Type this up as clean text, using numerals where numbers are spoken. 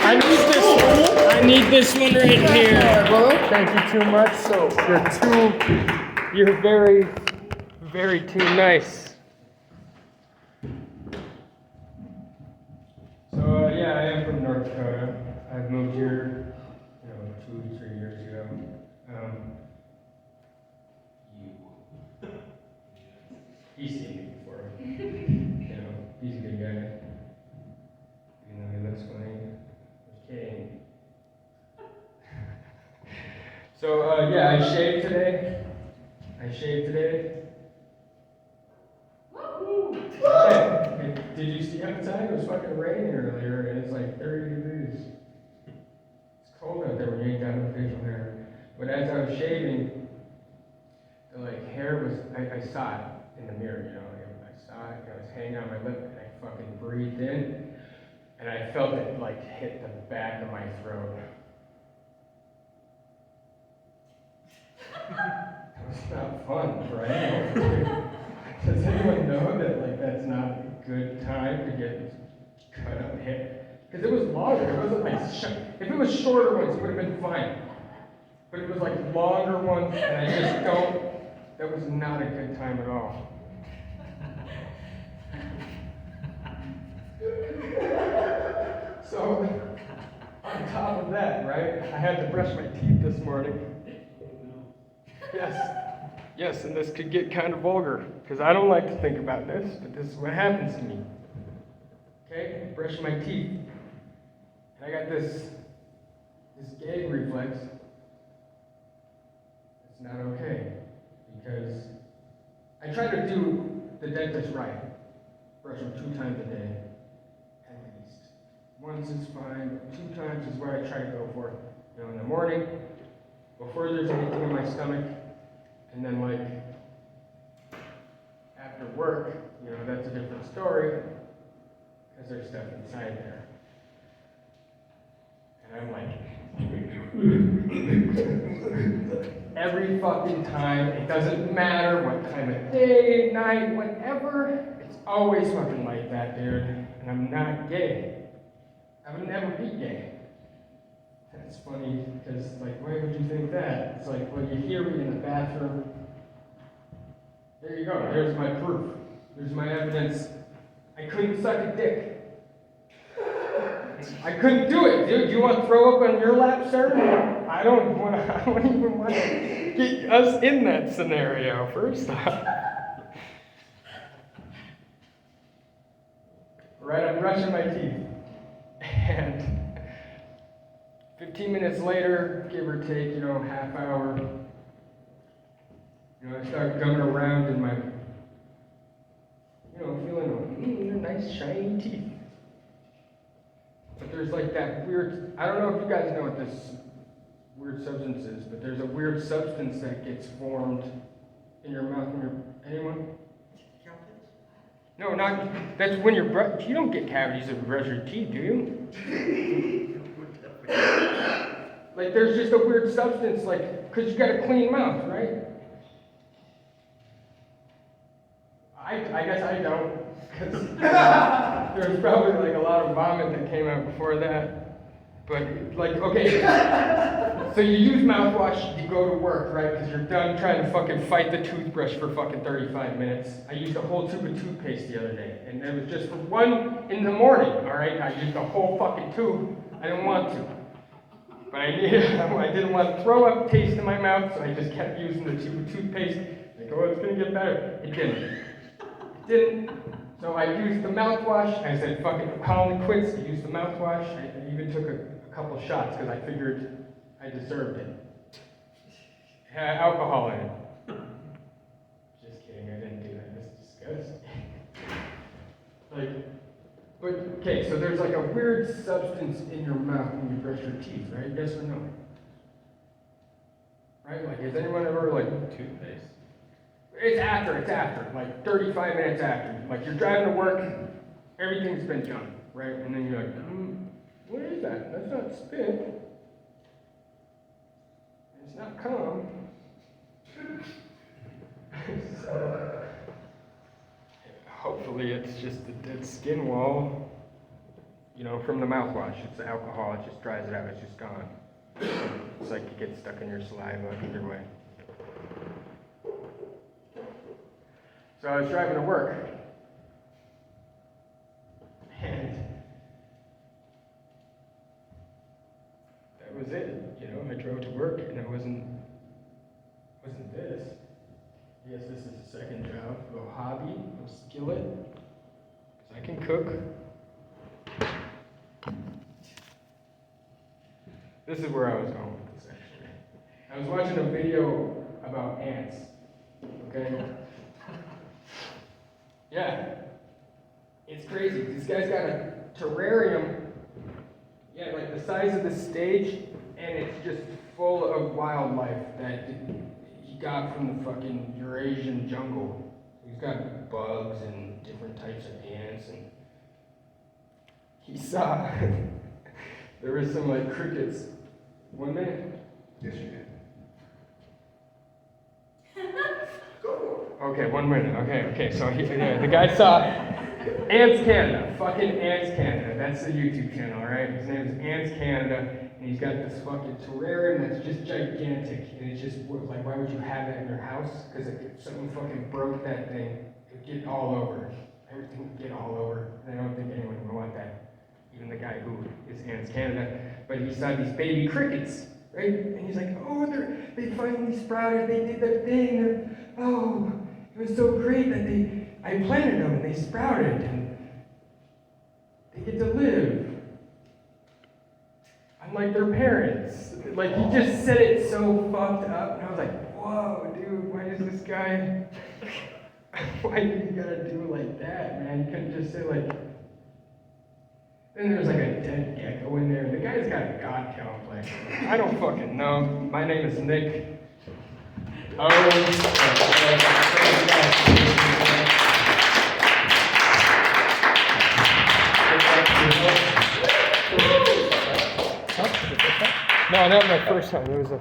I need this one right here. Thank you too much. So You're very, very too nice. So yeah, I am from North Dakota. I've moved here, 2-3 years ago. He's seen me before. He's a good guy. He looks funny. Just kidding. So yeah, I shaved today. Hey, did you see outside? It was fucking raining earlier, and it's like 30 degrees. It's cold out there when you ain't got no facial hair. But as I was shaving, the hair was, I saw it in the mirror, I saw it, it was hanging on my lip, and I fucking breathed in, and I felt it hit the back of my throat. That was not fun, right? Does anyone know that that's not a good time to get cut up hair? Because it was longer. It wasn't if it was shorter ones, it would have been fine. But it was longer ones, and I just don't. That was not a good time at all. So, on top of that, right? I had to brush my teeth this morning. Yes, and this could get kind of vulgar, because I don't like to think about this, but this is what happens to me. Okay, brushing my teeth. And I got this gag reflex. It's not okay, because I try to do the dentist right. Brush them 2 times a day, at least. Once is fine, but 2 times is what I try to go for. In the morning, before there's anything in my stomach, and then after work, that's a different story, because there's stuff inside there. And I'm every fucking time, it doesn't matter what time of day, night, whatever, it's always fucking like that, dude. And I'm not gay. I would never be gay. It's funny, because, why would you think that? It's well, you hear me in the bathroom. There you go, there's my proof. There's my evidence. I couldn't suck a dick. I couldn't do it, dude. You want to throw up on your lap, sir? I don't even want to get us in that scenario, first off. Right, I'm brushing my teeth. And 15 minutes later, give or take, half hour, I start gumming around in my, feeling nice shiny teeth. But there's that weird, I don't know if you guys know what this weird substance is, but there's a weird substance that gets formed in your mouth anyone? No, that's when you don't get cavities if you brush your teeth, do you? There's just a weird substance, because you got a clean mouth, right? I guess I don't, because there's probably a lot of vomit that came out before that. But, okay, so you use mouthwash, you go to work, right? Because you're done trying to fucking fight the toothbrush for fucking 35 minutes. I used a whole tube of toothpaste the other day, and it was just for 1 in the morning, all right? I used the whole fucking tube. I didn't want to. But I didn't want to throw up taste in my mouth, so I just kept using the tube of toothpaste. It's going to get better. It didn't. So I used the mouthwash. I said, fuck it, I'm calling it quits. I used the mouthwash. I even took a couple shots because I figured I deserved it. It had alcohol in it. Just kidding, I didn't do that. That's disgusting. But, okay, so there's a weird substance in your mouth when you brush your teeth, right? Yes or no? Right? Has anyone ever, toothpaste? It's after, 35 minutes after. You're driving to work, everything's been done, right? And then you're what is that? That's not spit. It's not cum. So, hopefully it's just the dead skin wall. you know, from the mouthwash. It's the alcohol, it just dries it out, it's just gone. It's like it gets stuck in your saliva either way. So I was driving to work, and that was it. You know, I drove to work, and it wasn't this. I guess this is a second job, a little hobby, a little skillet, because I can cook. This is where I was going with this, actually. I was watching a video about ants, okay? Yeah, it's crazy. This guy's got a terrarium, yeah, like the size of the stage, and it's just full of wildlife that he got from the fucking Eurasian jungle. He's got bugs and different types of ants, and he saw there was some like crickets. 1 minute? Yes, you did. Okay, 1 minute. Okay. So the guy saw Ants Canada, fucking Ants Canada. That's the YouTube channel, right? His name is Ants Canada, and he's got this fucking terrarium that's just gigantic, and it's just like, why would you have that in your house? Because if someone fucking broke that thing, it would get all over. Everything would get all over, and I don't think anyone would want that. Even the guy who is Ants Canada, but he saw these baby crickets, right? And he's like, oh, they finally sprouted, they did their thing, oh, it was so great that I planted them and they sprouted and they get to live. Unlike their parents. Like, he just said it so fucked up, and I was like, whoa, dude, why is this guy, why do you gotta do it like that, man? You couldn't just say like, then there's like a dead gecko in there. The guy's got a god complex. I don't fucking know. My name is Nick. Oh, no, not my first time. It was a